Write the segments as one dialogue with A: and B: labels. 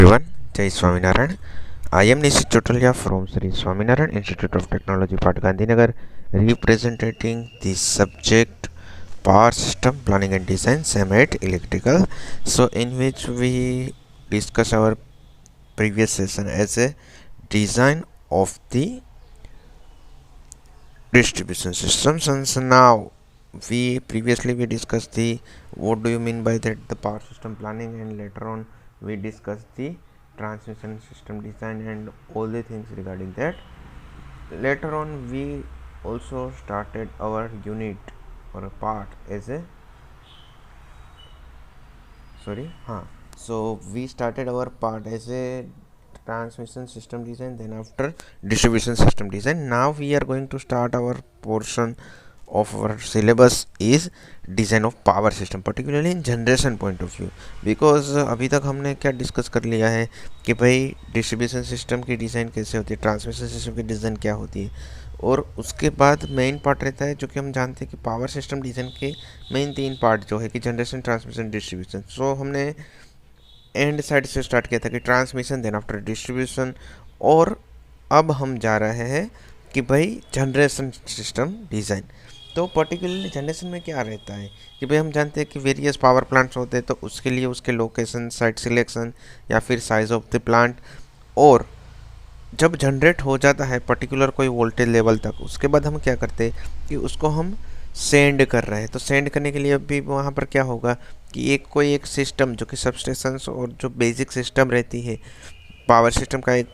A: Everyone, Jai Swaminarayan. I am Nishi Chotalia from Sri Swaminarayan Institute of Technology, Part Gandhinagar, representing the subject Power System Planning and Design, SEM8 Electrical. So, in which we discuss our previous session as a design of the distribution systems. And so now we discussed the what do you mean by that the power system planning, and later on we discussed the transmission system design and all the things regarding that. Later on we also started our unit or a part as a so we started our part as a transmission system design, then after distribution system design. Now we are going to start our portion of our syllabus is design of power system, particularly in generation point of view. Because अभी तक हमने क्या discuss कर लिया है कि भाई distribution system की डिज़ाइन कैसे होती है, ट्रांसमिशन सिस्टम की डिज़ाइन क्या होती है, और उसके बाद मेन पार्ट रहता है जो कि हम जानते हैं कि पावर सिस्टम डिज़ाइन के मेन 3 पार्ट जो है कि जनरेशन, ट्रांसमिशन, डिस्ट्रीब्यूशन। सो हमने एंड साइड से स्टार्ट किया था कि ट्रांसमिशन, देन आफ्टर डिस्ट्रीब्यूशन, और अब हम जा रहे हैं कि भाई जनरेशन सिस्टम डिज़ाइन। तो पर्टिकुलरली जनरेशन में क्या रहता है कि भाई हम जानते हैं कि वेरियस पावर प्लांट्स होते हैं, तो उसके लिए उसके लोकेशन, साइट सिलेक्शन या फिर साइज ऑफ द प्लांट, और जब जनरेट हो जाता है पर्टिकुलर कोई वोल्टेज लेवल तक, उसके बाद हम क्या करते हैं कि उसको हम सेंड कर रहे हैं। तो सेंड करने के लिए भी वहाँ पर क्या होगा कि कोई एक सिस्टम जो कि सबस्टेशंस और जो बेसिक सिस्टम रहती है पावर सिस्टम का, एक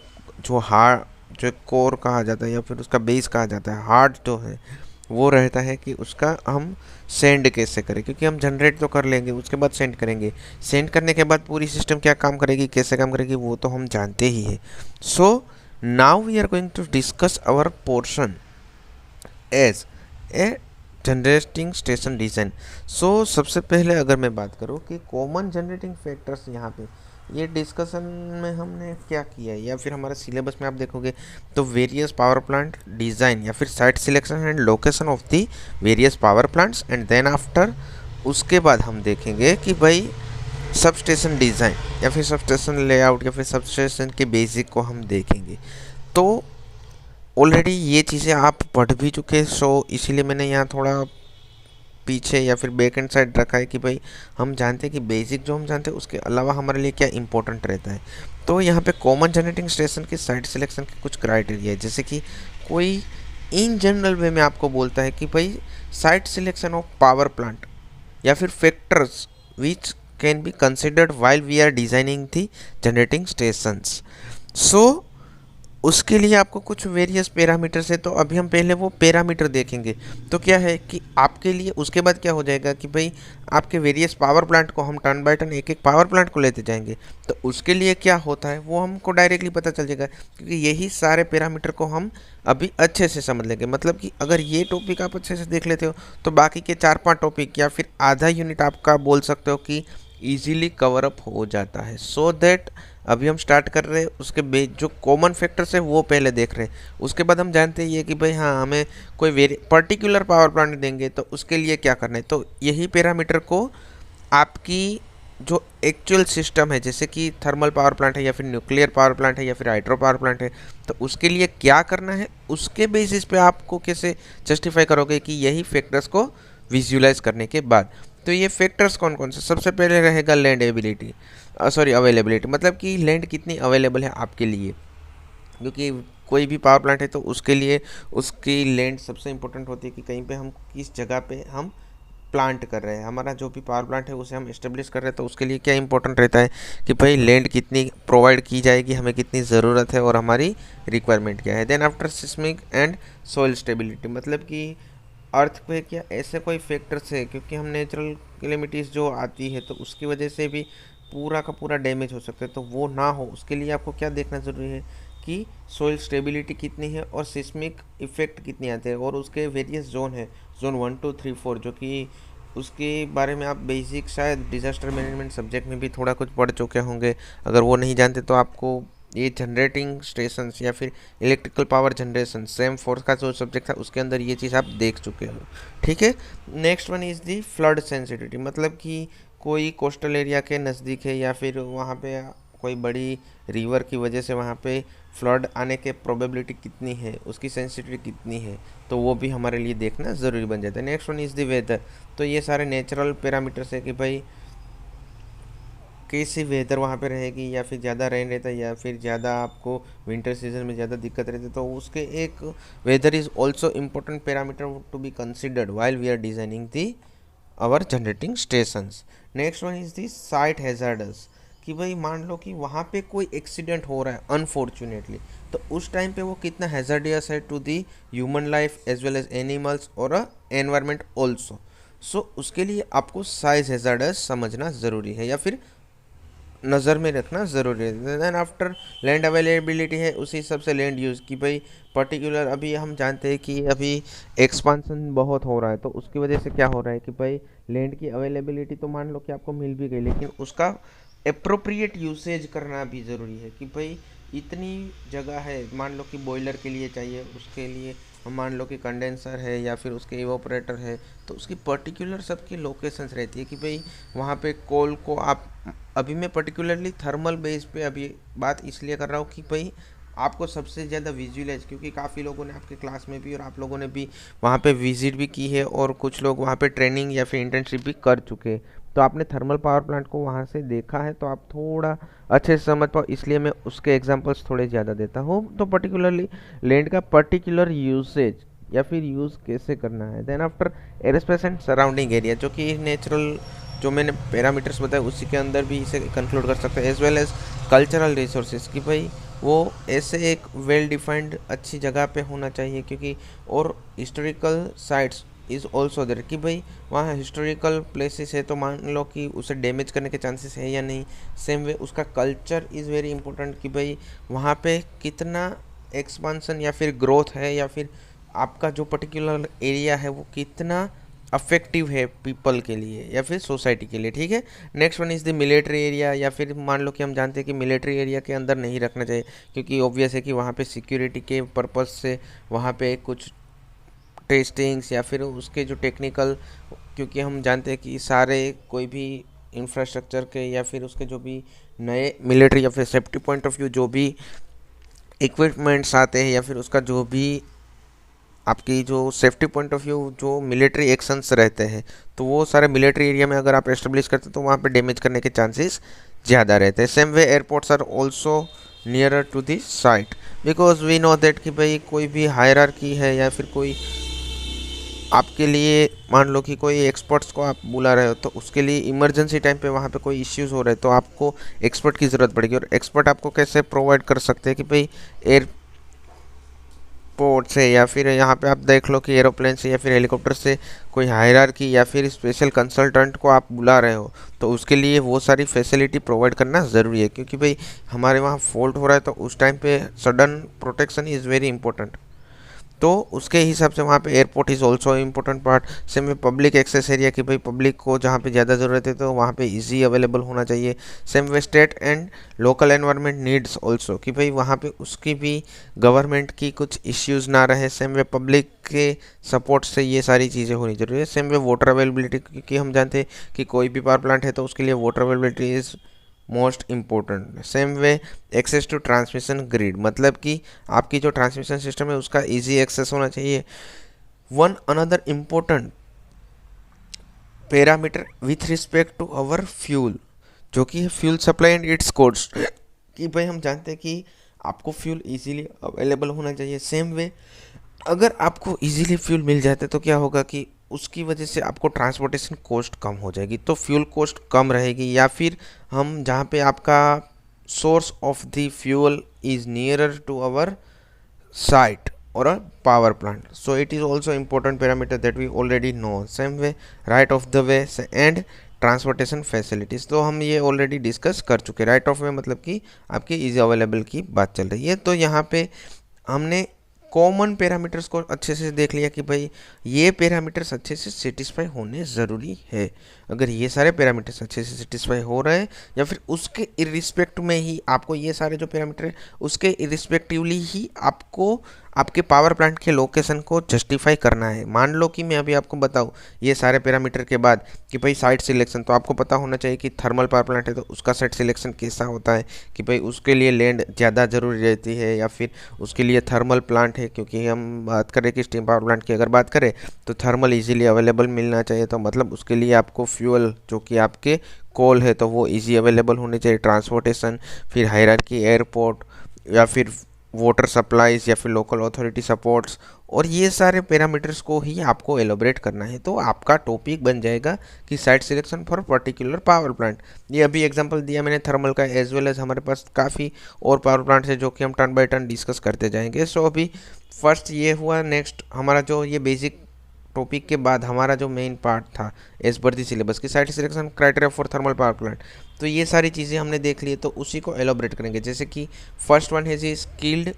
A: जो हार्ड जो कोर कहा जाता है या फिर उसका बेस कहा जाता है, हार्ड जो है वो रहता है कि उसका हम सेंड कैसे करें, क्योंकि हम जनरेट तो कर लेंगे उसके बाद सेंड करेंगे। सेंड करने के बाद पूरी सिस्टम क्या काम करेगी, कैसे काम करेगी, वो तो हम जानते ही है। So now we are going to discuss our portion as a generating station design. So सबसे पहले अगर मैं बात करूँ कि कॉमन जनरेटिंग फैक्टर्स, यहाँ पे ये डिस्कशन में हमने क्या किया है या फिर हमारे सिलेबस में आप देखोगे तो वेरियस पावर प्लांट डिज़ाइन या फिर site selection and location of the various power plants, and then after उसके बाद हम देखेंगे कि भाई सब स्टेशन डिज़ाइन या फिर सब स्टेशन लेआउट या फिर सब स्टेशन के बेसिक को हम देखेंगे। तो ऑलरेडी ये चीज़ें आप पढ़ भी चुके, सो इसीलिए मैंने यहाँ थोड़ा पीछे या फिर बैक एंड साइड रखा है कि भाई हम जानते हैं कि बेसिक जो हम जानते हैं उसके अलावा हमारे लिए क्या इंपॉर्टेंट रहता है। तो यहाँ पे कॉमन जनरेटिंग स्टेशन के साइट सिलेक्शन के कुछ क्राइटेरिया है, जैसे कि कोई इन जनरल वे में आपको बोलता है कि भाई site selection of power plant या फिर factors which can be considered while we are designing the generating stations. So उसके लिए आपको कुछ वेरियस पैरामीटर्स है, तो अभी हम पहले वो पैरामीटर देखेंगे। तो क्या है कि आपके लिए उसके बाद क्या हो जाएगा कि भाई आपके वेरियस पावर प्लांट को हम टर्न बाय टर्न एक एक पावर प्लांट को लेते जाएंगे, तो उसके लिए क्या होता है वो हमको डायरेक्टली पता चल जाएगा, क्योंकि यही सारे पैरामीटर को हम अभी अच्छे से समझ लेंगे। मतलब कि अगर ये टॉपिक आप अच्छे से देख लेते हो तो बाकी के 4-5 टॉपिक या फिर आधा यूनिट आपका बोल सकते हो कि ईजीली कवर अप हो जाता है। सो दैट अभी हम स्टार्ट कर रहे हैं, उसके जो कॉमन फैक्टर्स है वो पहले देख रहे हैं। उसके बाद हम जानते हैं ये कि भाई हाँ हमें कोई पर्टिकुलर पावर प्लांट देंगे तो उसके लिए क्या करना है। तो यही पैरामीटर को आपकी जो एक्चुअल सिस्टम है, जैसे कि थर्मल पावर प्लांट है या फिर न्यूक्लियर पावर प्लांट है या फिर हाइड्रो पावर प्लांट है, तो उसके लिए क्या करना है उसके बेसिस पे आपको कैसे जस्टिफाई करोगे कि यही फैक्टर्स को विजुलाइज करने के बाद। तो ये फैक्टर्स कौन कौन से, सबसे पहले रहेगा लैंड एबिलिटी, अवेलेबिलिटी, मतलब कि लैंड कितनी अवेलेबल है आपके लिए, क्योंकि कोई भी पावर प्लांट है तो उसके लिए उसकी लैंड सबसे इम्पोर्टेंट होती है कि कहीं पे हम किस जगह पे हम प्लांट कर रहे हैं, हमारा जो भी पावर प्लांट है उसे हम इस्टेब्लिश कर रहे हैं, तो उसके लिए क्या इंपॉर्टेंट रहता है कि भाई लैंड कितनी प्रोवाइड की जाएगी, हमें कितनी ज़रूरत है और हमारी रिक्वायरमेंट क्या है। Then after seismic and soil stability, मतलब कि अर्थक्वेक या ऐसे कोई फैक्टर्स है, क्योंकि हम नेचुरल कैलेमिटीज़ जो आती है तो उसकी वजह से भी पूरा का पूरा डैमेज हो सकता है, तो वो ना हो उसके लिए आपको क्या देखना ज़रूरी है कि सॉइल स्टेबिलिटी कितनी है और सिस्मिक इफेक्ट कितनी आते हैं, और उसके वेरियस जोन है, जोन 1, 2, 3, 4, जो कि उसके बारे में आप बेसिक शायद डिज़ास्टर मैनेजमेंट सब्जेक्ट में भी थोड़ा कुछ पढ़ चुके होंगे। अगर वो नहीं जानते तो आपको ये जनरेटिंग स्टेशंस या फिर electrical power generation same force का जो सब्जेक्ट था उसके अंदर ये चीज़ आप देख चुके हो, ठीक है। Next one is the flood sensitivity, मतलब कि कोई कोस्टल एरिया के नज़दीक है या फिर वहाँ पे कोई बड़ी रिवर की वजह से वहाँ पे फ्लड आने के प्रोबेबिलिटी कितनी है, उसकी सेंसिटिविटी कितनी है, तो वो भी हमारे लिए देखना ज़रूरी बन जाता है। Next one is the weather. तो ये सारे नेचुरल पैरामीटर्स है कि भाई कैसी वेदर वहाँ पे रहेगी, या फिर ज़्यादा रेन रहता है, या फिर ज़्यादा आपको विंटर सीजन में ज़्यादा दिक्कत रहती है, तो उसके एक weather is also important parameter to be considered while we are designing the our generating stations. Next one is the site hazards, कि भाई मान लो कि वहाँ पे कोई एक्सीडेंट हो रहा है अनफॉर्चुनेटली, तो उस टाइम पे वो कितना हैजार्डियस है to the human life as well as animals और एनवायरमेंट ऑल्सो। सो उसके लिए आपको साइज हैजार्डस समझना ज़रूरी है या फिर नज़र में रखना ज़रूरी है। देन आफ्टर लैंड अवेलेबिलिटी है, उसी हिसाब से लैंड यूज़ की भाई पर्टिकुलर, अभी हम जानते हैं कि अभी एक्सपांसन बहुत हो रहा है, तो उसकी वजह से क्या हो रहा है कि भाई लैंड की अवेलेबिलिटी तो मान लो कि आपको मिल भी गई, लेकिन उसका अप्रोप्रिएट यूसेज करना भी ज़रूरी है कि भाई इतनी जगह है, मान लो कि बॉयलर के लिए चाहिए, उसके लिए हम मान लो कि कंडेंसर है या फिर उसके इवोपरेटर है, तो उसकी पर्टिकुलर सबकी लोकेशंस रहती है कि भाई वहाँ पे कोल को आप, अभी मैं पर्टिकुलरली थर्मल बेस पे अभी बात इसलिए कर रहा हूँ कि भाई आपको सबसे ज़्यादा विजुअलाइज, क्योंकि काफ़ी लोगों ने आपके क्लास में भी और आप लोगों ने भी वहाँ पे विजिट भी की है और कुछ लोग वहाँ पे ट्रेनिंग या फिर इंटर्नशिप भी कर चुके हैं, तो आपने थर्मल पावर प्लांट को वहाँ से देखा है, तो आप थोड़ा अच्छे से समझ पाओ, इसलिए मैं उसके एग्जांपल्स थोड़े ज़्यादा देता हूँ। तो पर्टिकुलरली लैंड का पर्टिकुलर यूसेज या फिर यूज़ कैसे करना है। Then after airspace and surrounding area, जो कि नेचुरल जो मैंने पैरामीटर्स बताए उसी के अंदर भी इसे कंक्लूड कर सकते हैं, as well as cultural resources, कि भाई वो ऐसे एक वेल डिफाइंड अच्छी जगह पे होना चाहिए, क्योंकि और historical sites is also there, कि भाई वहाँ हिस्टोरिकल प्लेसेस है तो मान लो कि उसे डैमेज करने के चांसेस है या नहीं। सेम वे उसका कल्चर इज़ वेरी इंपॉर्टेंट, कि भाई वहाँ पे कितना एक्सपांसन या फिर ग्रोथ है, या फिर आपका जो पर्टिकुलर एरिया है वो कितना अफेक्टिव है पीपल के लिए या फिर सोसाइटी के लिए। ठीक है। Next one is the military area, या फिर मान लो कि हम जानते हैं कि मिलिट्री एरिया के अंदर नहीं रखना चाहिए, क्योंकि ऑब्वियस है कि वहाँ पे सिक्योरिटी के पर्पज़ से वहाँ पे कुछ टेस्टिंग्स या फिर उसके जो टेक्निकल, क्योंकि हम जानते हैं कि सारे कोई भी इंफ्रास्ट्रक्चर के या फिर उसके जो भी नए मिलिट्री या फिर सेफ्टी पॉइंट ऑफ व्यू जो भी इक्विपमेंट्स आते हैं या फिर उसका जो भी आपकी जो सेफ्टी पॉइंट ऑफ व्यू जो मिलिट्री एक्शंस रहते हैं, तो वो सारे मिलिट्री एरिया में अगर आप एस्टेब्लिश करते हैं तो वहाँ पे डैमेज करने के चांसेस ज़्यादा रहते हैं। Same way airports are also nearer to the site, because we know that कि भाई कोई भी हायरार्की है या फिर कोई आपके लिए मान लो कि कोई एक्सपर्ट्स को आप बुला रहे हो, तो उसके लिए इमरजेंसी टाइम पे वहाँ पे कोई इश्यूज़ हो रहे हैं तो आपको एक्सपर्ट की ज़रूरत पड़ेगी। और एक्सपर्ट आपको कैसे प्रोवाइड कर सकते हैं कि भाई एयरपोर्ट से या फिर यहाँ पे आप देख लो कि एरोप्लेन से या फिर हेलीकॉप्टर से कोई हायरार्की या फिर स्पेशल कंसल्टेंट को आप बुला रहे हो, तो उसके लिए वो सारी फैसिलिटी प्रोवाइड करना ज़रूरी है, क्योंकि भाई हमारे वहाँ फॉल्ट हो रहा है तो उस टाइम पे sudden protection is very important. तो उसके हिसाब से वहाँ पे airport is also important part. Same में पब्लिक एक्सेस एरिया, कि भाई पब्लिक को जहाँ पे ज़्यादा ज़रूरत है तो वहाँ पे इजी अवेलेबल होना चाहिए। Same way state and local environment needs also, कि भाई वहाँ पे उसकी भी गवर्नमेंट की कुछ इश्यूज़ ना रहे। सेम वे पब्लिक के सपोर्ट से ये सारी चीज़ें होनी जरूरी है। सेम वे वाटर अवेलेबिलिटी, क्योंकि हम जानते हैं कि कोई भी पावर प्लांट है तो उसके लिए water availability is most important. Same way access to transmission grid, मतलब कि आपकी जो ट्रांसमिशन सिस्टम है उसका इजी एक्सेस होना चाहिए। One another important parameter with respect to our fuel, जो कि है fuel supply and its cost, कि भाई हम जानते हैं कि आपको फ्यूल इजीली अवेलेबल होना चाहिए। सेम वे अगर आपको इजीली फ्यूल मिल जाता है तो क्या होगा कि उसकी वजह से आपको ट्रांसपोर्टेशन कॉस्ट कम हो जाएगी, तो फ्यूल कॉस्ट कम रहेगी। या फिर हम जहाँ पे आपका source of the fuel is nearer to our site और a power plant, so it is also important parameter that we already know. Same way right of the way and transportation facilities, तो हम ये already discuss कर चुके। Right of वे मतलब कि आपकी easy available की बात चल रही है। तो यहाँ पे हमने कॉमन पैरामीटर्स को अच्छे से देख लिया कि भाई ये पैरामीटर्स अच्छे से सेटिस्फाई होने ज़रूरी है। अगर ये सारे पैरामीटर्स अच्छे से सेटिस्फाई हो रहे हैं या फिर उसके इरिस्पेक्ट में ही आपको ये सारे जो पैरामीटर है उसके इरिस्पेक्टिवली ही आपको आपके पावर प्लांट के लोकेशन को जस्टिफाई करना है। मान लो कि मैं अभी आपको बताऊँ ये सारे पैरामीटर के बाद कि भाई साइट सिलेक्शन, तो आपको पता होना चाहिए कि थर्मल पावर प्लांट है तो उसका साइट सिलेक्शन कैसा होता है, कि भाई उसके लिए लैंड ज़्यादा ज़रूरी रहती है या फिर उसके लिए थर्मल प्लांट है। क्योंकि हम बात करें कि स्टीम पावर प्लांट की अगर बात करें तो थर्मल इजीली अवेलेबल मिलना चाहिए, तो मतलब उसके लिए आपको फ्यूल जो कि आपके कोल है तो वो इजी अवेलेबल होनी चाहिए। ट्रांसपोर्टेशन, फिर हायरार्की, एयरपोर्ट या फिर वाटर सप्लाईज या फिर लोकल अथॉरिटी सपोर्ट्स, और ये सारे पैरामीटर्स को ही आपको एलोबरेट करना है। तो आपका टॉपिक बन जाएगा कि site selection for particular power plant. ये अभी एग्जांपल दिया मैंने थर्मल का, एज वेल एज हमारे पास काफ़ी और पावर प्लांट्स है जो कि हम टर्न बाय टर्न डिस्कस करते जाएंगे। सो अभी फर्स्ट ये हुआ। नेक्स्ट हमारा जो ये बेसिक टॉपिक के बाद हमारा जो मेन पार्ट था एज पर दी सिलेबस की site selection criteria for thermal power plant, तो ये सारी चीज़ें हमने देख ली, तो उसी को एलोबरेट करेंगे। जैसे कि फर्स्ट वन है जी स्किल्ड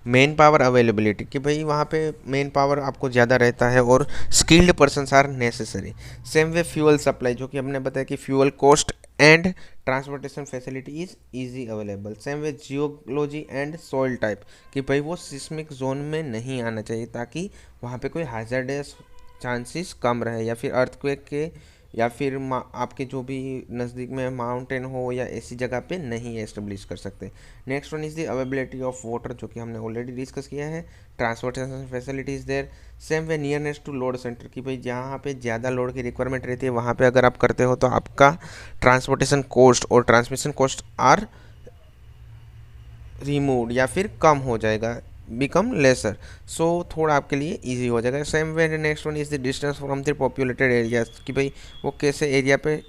A: मेन पावर अवेलेबिलिटी, कि भाई वहाँ पे मेन पावर आपको ज़्यादा रहता है और skilled persons are necessary. Same way fuel supply, जो कि हमने बताया कि fuel cost and transportation facility is easy available. Same way geology and soil type, कि भाई वो सिस्मिक जोन में नहीं आना चाहिए ताकि वहाँ पे कोई हैजर्डस चांसेस कम रहे, या फिर अर्थक्वेक के, या फिर आपके जो भी नज़दीक में माउंटेन हो या ऐसी जगह पे नहीं एस्टेब्लिश कर सकते। Next one is the availability of water, जो कि हमने ऑलरेडी डिस्कस किया है। Transportation facilities there. Same way nearness to load centre, कि भाई जहाँ पे ज़्यादा लोड की रिक्वायरमेंट रहती है वहाँ पे अगर आप करते हो तो आपका ट्रांसपोर्टेशन कॉस्ट और ट्रांसमिशन कॉस्ट आर रिमूव या फिर कम हो जाएगा, बिकम लेसर। सो थोड़ा आपके लिए इजी हो जाएगा। Same way next one is the distance from the populated areas, कि भाई वो कैसे एरिया पे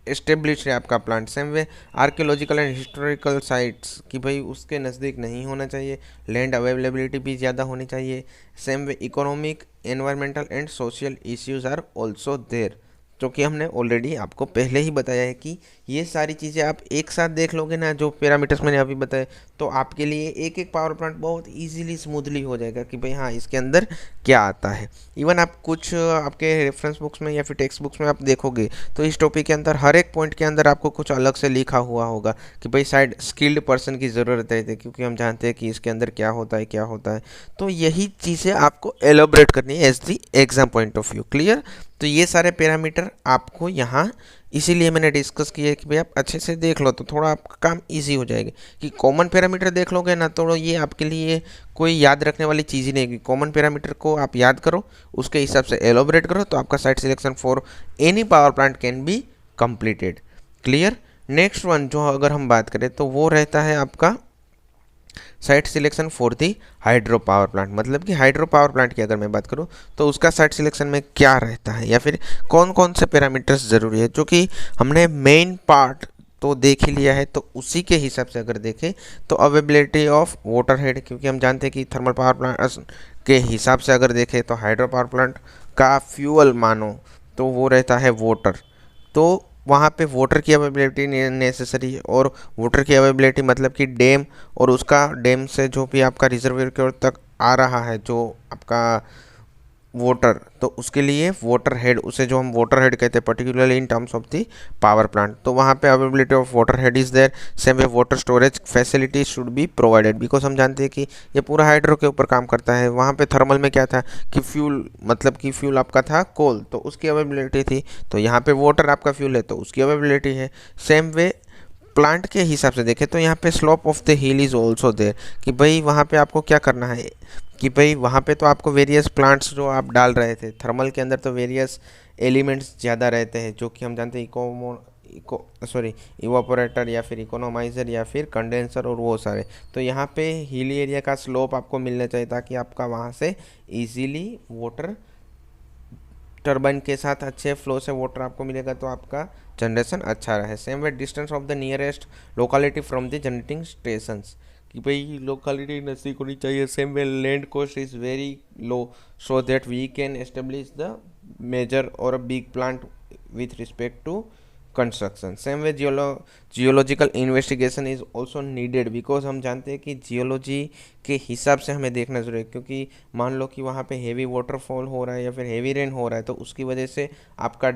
A: एस्टेब्लिश है आपका plant. Same way archaeological and historical sites, कि भाई उसके नज़दीक नहीं होना चाहिए। लैंड अवेलेबिलिटी भी ज़्यादा होनी चाहिए। Same way economic, environmental and social issues are also there, जो कि हमने ऑलरेडी आपको पहले ही बताया है कि ये सारी चीज़ें आप एक साथ देख लोगे ना, जो पैरामीटर्स मैंने अभी बताए, तो आपके लिए एक एक पावर प्लांट बहुत इजीली स्मूथली हो जाएगा कि भाई हाँ इसके अंदर क्या आता है। इवन आप कुछ आपके रेफरेंस बुक्स में या फिर टेक्स्ट बुक्स में आप देखोगे तो इस टॉपिक के अंदर हर एक पॉइंट के अंदर आपको कुछ अलग से लिखा हुआ होगा कि भाई शायद स्किल्ड पर्सन की ज़रूरत है, क्योंकि हम जानते हैं कि इसके अंदर क्या होता है क्या होता है। तो यही चीज़ें आपको एलोबरेट करनी है as the exam point of view. Clear? तो ये सारे पैरामीटर आपको यहाँ इसीलिए मैंने डिस्कस किया है कि भाई आप अच्छे से देख लो तो थोड़ा आपका काम इजी हो जाएगा। कि कॉमन पैरामीटर देख लोगे ना तो ये आपके लिए कोई याद रखने वाली चीज़ ही नहीं है। कॉमन पैरामीटर को आप याद करो, उसके हिसाब से एलोबरेट करो, तो आपका site selection for any power plant can be completed. Clear? Next one जो अगर हम बात करें तो वो रहता है आपका site selection for the hydro power plant. मतलब कि हाइड्रो पावर प्लांट की अगर मैं बात करूं तो उसका साइट सिलेक्शन में क्या रहता है या फिर कौन कौन से पैरामीटर्स ज़रूरी है, जो कि हमने मेन पार्ट तो देख ही लिया है। तो उसी के हिसाब से अगर देखें तो अवेलेबिलिटी ऑफ वाटर हेड, क्योंकि हम जानते हैं कि थर्मल पावर प्लांट के हिसाब से अगर देखें तो हाइड्रो पावर प्लांट का फ्यूल मानो तो वो रहता है वाटर, तो वहाँ पे वाटर की अवेलेबिलिटी नेसेसरी है। और वाटर की अवेलेबिलिटी मतलब कि डैम, और उसका डैम से जो भी आपका रिजर्वेयर की ओर तक आ रहा है जो आपका वाटर, तो उसके लिए वाटर हेड, उसे जो हम वाटर हेड कहते हैं particularly in terms of the power plant, तो वहाँ पे availability of water head is there. Same way water storage facility should be provided, because हम जानते हैं कि ये पूरा हाइड्रो के ऊपर काम करता है। वहाँ पे थर्मल में क्या था कि फ्यूल, मतलब कि फ्यूल आपका था कोल, तो उसकी अवेलेबिलिटी थी, तो यहाँ पे वाटर आपका फ्यूल है तो उसकी अवेलेबिलिटी है। सेम वे प्लांट के हिसाब से देखें तो यहाँ पे slope of the hill is also there, कि भाई वहाँ पे आपको क्या करना है कि भाई वहाँ पे तो आपको वेरियस प्लांट्स जो आप डाल रहे थे, थर्मल के अंदर तो वेरियस एलिमेंट्स ज़्यादा रहते हैं, जो कि हम जानते हैं इवापोरेटर या फिर इकोनोमाइज़र या फिर कंडेंसर और वो सारे। तो यहाँ पे हिली एरिया का स्लोप आपको मिलना चाहिए ताकि आपका वहाँ से इजीली वाटर टर्बाइन के साथ अच्छे फ्लो से वाटर आपको मिलेगा, तो आपका जनरेशन अच्छा रहे। Same way distance of the nearest locality from the generating stations, कि भाई लोकेलिटी नज़दीक होनी चाहिए। Same way land cost is very low so that we can establish the major और big plant with respect to construction. Same way geological investigation is also needed, because हम जानते हैं कि जियोलॉजी के हिसाब से हमें देखना जरूरी है। क्योंकि मान लो कि वहाँ पे हेवी वाटरफॉल हो रहा है या फिर हेवी रेन हो रहा है, तो उसकी वजह से आपका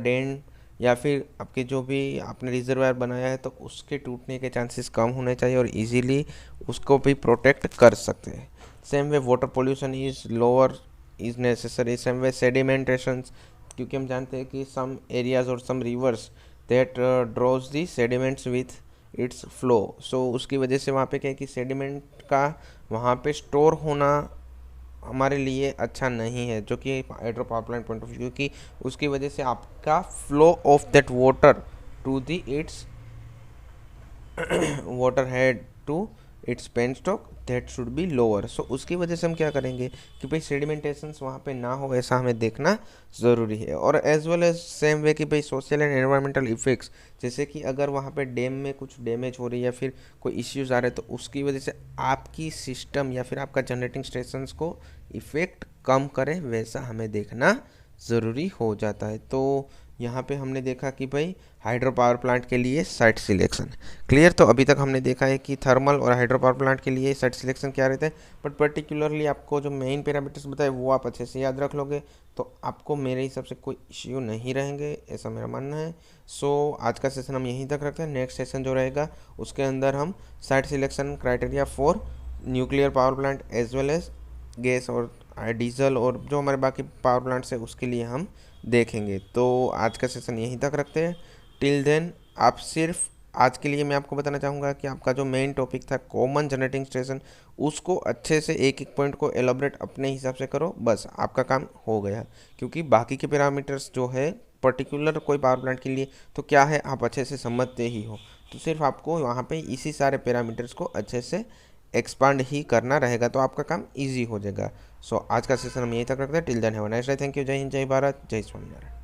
A: या फिर आपके जो भी आपने रिजर्वायर बनाया है तो उसके टूटने के चांसेस कम होने चाहिए और इजीली उसको भी प्रोटेक्ट कर सकते हैं। Same way water pollution is lower is necessary. Same way sedimentation, क्योंकि हम जानते हैं कि सम एरियाज और some rivers that draws the sediments with its flow. So उसकी वजह से वहाँ पे क्या है कि सेडिमेंट का वहाँ पे स्टोर होना हमारे लिए अच्छा नहीं है, जो कि hydro power plant point of view, क्योंकि उसकी वजह से आपका flow of that water to the its water head to its penstock that should be lower. So उसकी वजह से हम क्या करेंगे कि भाई सेडिमेंटेशंस वहाँ पे ना हो, ऐसा हमें देखना ज़रूरी है। और as well as same way कि भाई सोशल एंड एनवायरमेंटल इफेक्ट्स, जैसे कि अगर वहाँ पे डैम में कुछ डैमेज हो रही है या फिर कोई इश्यूज़ आ रहे हैं तो उसकी वजह से आपकी सिस्टम या फिर आपका जनरेटिंग स्टेशंस को इफ़ेक्ट कम करे, वैसा हमें देखना ज़रूरी हो जाता है। तो यहाँ पे हमने देखा कि भाई हाइड्रो पावर प्लांट के लिए साइट सिलेक्शन क्लियर। तो अभी तक हमने देखा है कि थर्मल और हाइड्रो पावर प्लांट के लिए साइट सिलेक्शन क्या रहता है, बट पर्टिकुलरली आपको जो मेन पैरामीटर्स बताए वो आप अच्छे से याद रख लोगे तो आपको मेरे हिसाब से कोई इश्यू नहीं रहेंगे, ऐसा मेरा मानना है। सो आज का सेशन हम यहीं तक रखते हैं। नेक्स्ट सेशन जो रहेगा उसके अंदर हम site selection criteria for nuclear power plant as well as gas और डीजल और जो हमारे बाकी पावर प्लांट्स है उसके लिए हम देखेंगे। तो आज का सेशन यहीं तक रखते हैं। टिल देन आप सिर्फ आज के लिए मैं आपको बताना चाहूँगा कि आपका जो मेन टॉपिक था कॉमन जनरेटिंग स्टेशन, उसको अच्छे से एक एक पॉइंट को एलोबरेट अपने हिसाब से करो, बस आपका काम हो गया। क्योंकि बाकी के पैरामीटर्स जो है पर्टिकुलर कोई पावर प्लांट के लिए तो क्या है आप अच्छे से समझते ही हो, तो सिर्फ आपको वहाँ पे इसी सारे पैरामीटर्स को अच्छे से एक्सपांड ही करना रहेगा तो आपका काम इजी हो जाएगा। सो आज का सेशन हम यहीं तक रखते हैं। Till then have a nice day. Thank you. जय हिंद, जय भारत, जय स्वामीनारायण।